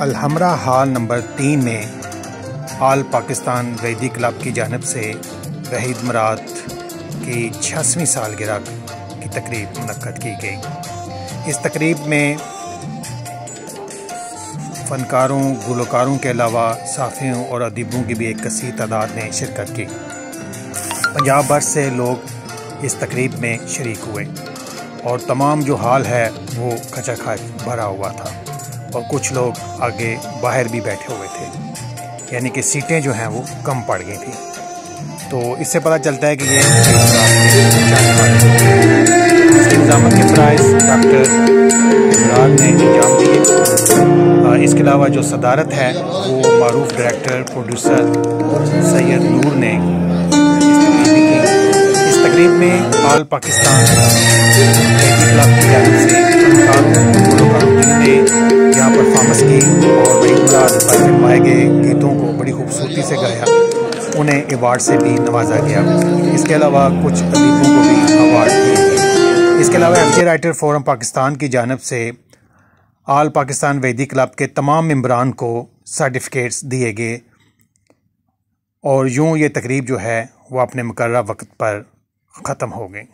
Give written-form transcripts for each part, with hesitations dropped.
Alhamra hall number 3 में all Pakistan Vaidi club की जानिब से वहीद मुराद की 86वीं सालगिरह की तकरीब मुनक्कद की गई। इस तकरीब में फ़नकारों, गुलकारों के अलावा साफ़ियों और अदीबों की भी एक कसीर तादाद ने शिरकत की। पंजाब भर से लोग इस तकरीब में शरीक हुए और तमाम जो हाल है वो खचाखच भरा हुआ था और कुछ लोग आगे बाहर भी बैठे हुए थे, यानी कि सीटें जो हैं वो कम पड़ गई थी। तो इससे पता चलता है कि ये इंतजाम के प्राइस डॉक्टर इमरान ने इंजाम दिए। इसके अलावा जो सदारत है वो मारूफ डायरेक्टर प्रोड्यूसर सैयद नूर ने इस तकरीब में ऑल पाकिस्तान क्लब की जानिब से ने यहाँ परफॉर्मेंस की और वहीद मुराद पर फिल्माए गए गीतों को बड़ी खूबसूरती से गाया। उन्हें अवार्ड से भी नवाजा गया। इसके अलावा कुछ अदीबों को भी अवार्ड दिए गए। इसके अलावा FJ राइटर फोरम पाकिस्तान की जानिब से ऑल पाकिस्तान वैदी क्लब के तमाम मेंबरान को सर्टिफिकेट्स दिए गए और यूँ ये तकरीब जो है वो अपने मुकर्रर वक्त पर ख़त्म हो गई।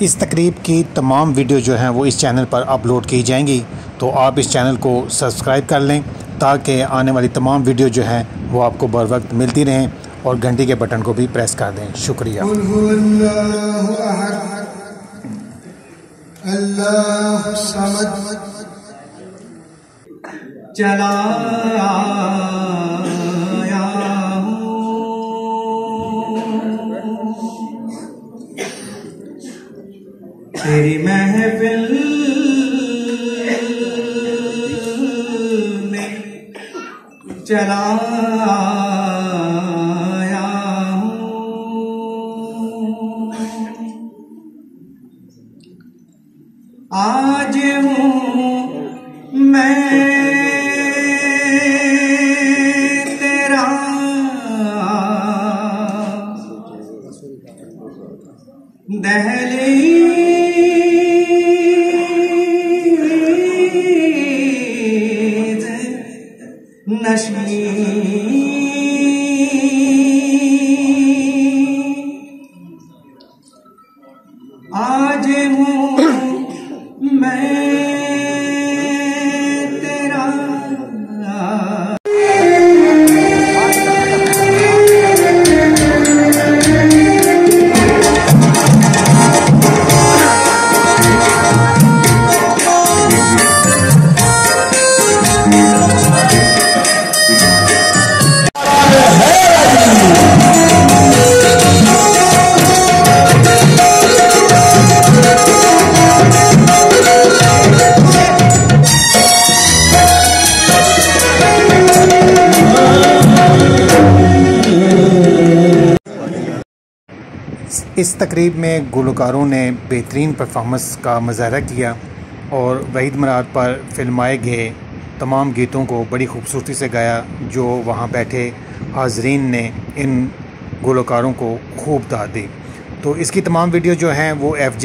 इस तकरीब की तमाम वीडियो जो हैं वो इस चैनल पर अपलोड की जाएंगी, तो आप इस चैनल को सब्सक्राइब कर लें ताकि आने वाली तमाम वीडियो जो हैं वो आपको बर वक्त मिलती रहें और घंटी के बटन को भी प्रेस कर दें। शुक्रिया। तेरी महफिल में चला आया हूँ, आज हूँ मैं तेरा दहलीज नशीं, आज हूँ मैं तेरा। इस तकरीब में गुलकारों ने बेहतरीन परफॉर्मेंस का मुजाहरा किया और वहीद मुराद पर फिल्माए गए तमाम गीतों को बड़ी खूबसूरती से गाया, जो वहाँ बैठे हाजरीन ने इन गुलकारों को खूब दाद दी। तो इसकी तमाम वीडियो जो हैं वो FJ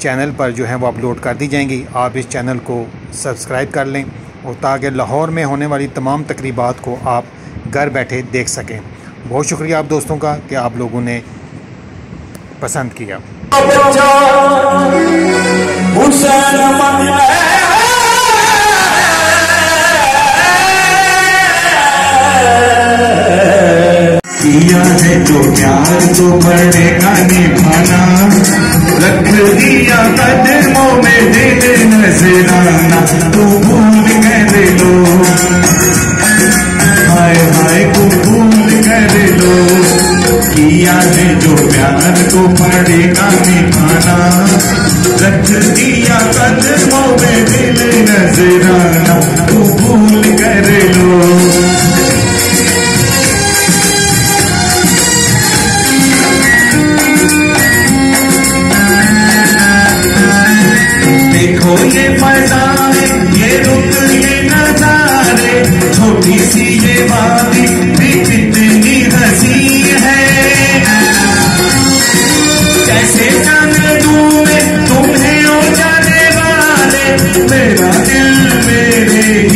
चैनल पर जो हैं वो अपलोड कर दी जाएंगी। आप इस चैनल को सब्सक्राइब कर लें और ताकि लाहौर में होने वाली तमाम तकरीबात को आप घर बैठे देख सकें। बहुत शुक्रिया आप दोस्तों का कि आप लोगों ने पसंद किया। किया है जो प्यार तो बढ़ेगा निभाना, रख दिया कदमों में दिल नजराना, तू भूल कर लो, हाय हाय तू भूल कर लो। किया है जो प्यार तो बढ़ेगा निभाना, रख दिया कदमों में दिल नजराना, तू भूल कर लो। देखो ये फज़ाए, ये रुख, ये नज़ारे, छोटी सी ये वादी भी कितनी हंसी है। कैसे जाने दूँ मैं तुम्हें ओ जाने वाले, मेरा दिल मेरे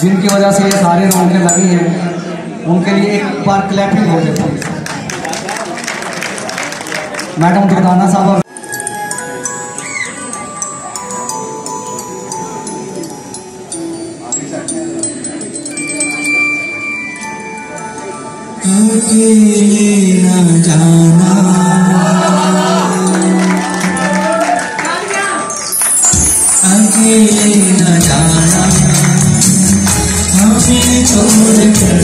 जिनकी वजह से ये सारे रौनकें लगी हैं, उनके लिए एक बार क्लैपिंग हो जाती है। मैडम दुर्गाना साहब अकेले न जाना, अकेले न जाना, हमें छोड़ कर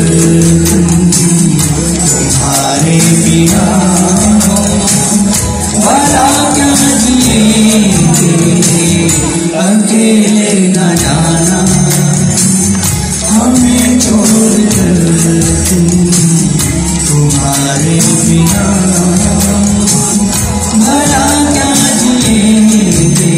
तुम्हारे बिना भला क्या जिएंगे, अकेले न जाना, हमें छोड़ कर तुम्हारे बिना भला क्या जिएंगे।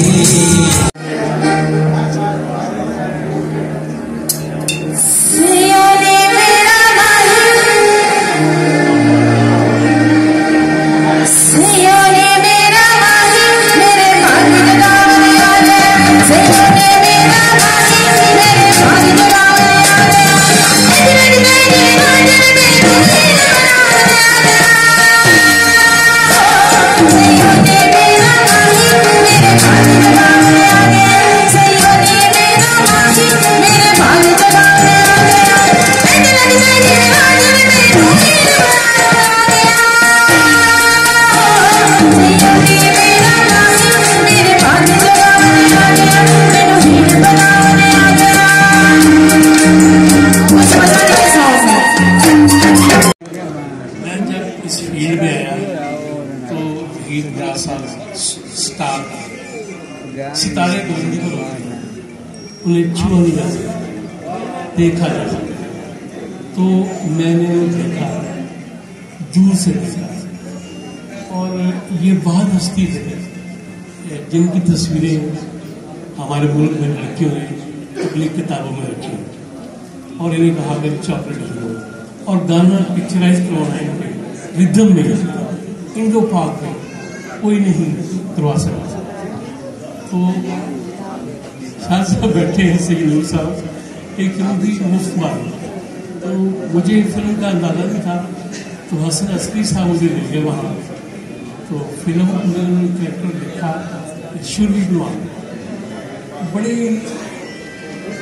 सितारे बुलंद पर उन्हें छुआ नहीं जा सकता, देखा जा सकता। तो मैंने वो देखा, दूर से देखा, और ये बहुत हस्ती है जिनकी तस्वीरें हमारे मुल्क में लड़कियों ने अपनी किताबों में रखी हैं, और इन्हें कहा कि चॉकलेट लो, और गाना पिक्चराइज करवाना है रिदम में, इंडो पाक में कोई नहीं करवा सकता। तो साथ साथ बैठे हैं सईद साहब, एक फिल्म थी मुफ्त मारी, तो मुझे फिल्म का अंदाजा नहीं था, तो हसन असली साहब मुझे ले गए वहाँ। तो फिल्म में कैरेक्टर देखा, शुरू हुआ, बड़े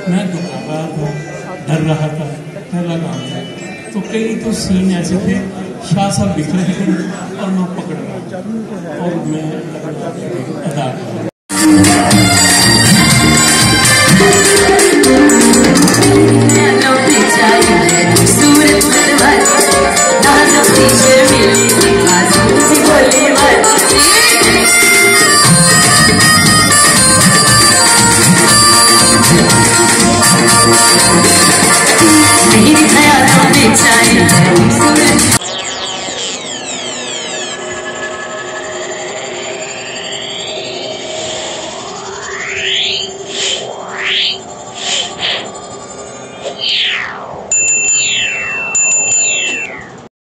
मैं घबरा रहा था, डर रहा था, पहला काम था। तो कई तो सीन ऐसे थे, शाह साहब दिख रहे थे और मैं पकड़ रहा और मैं अदा कर रहा। मेरी ख्यालों में चाहिए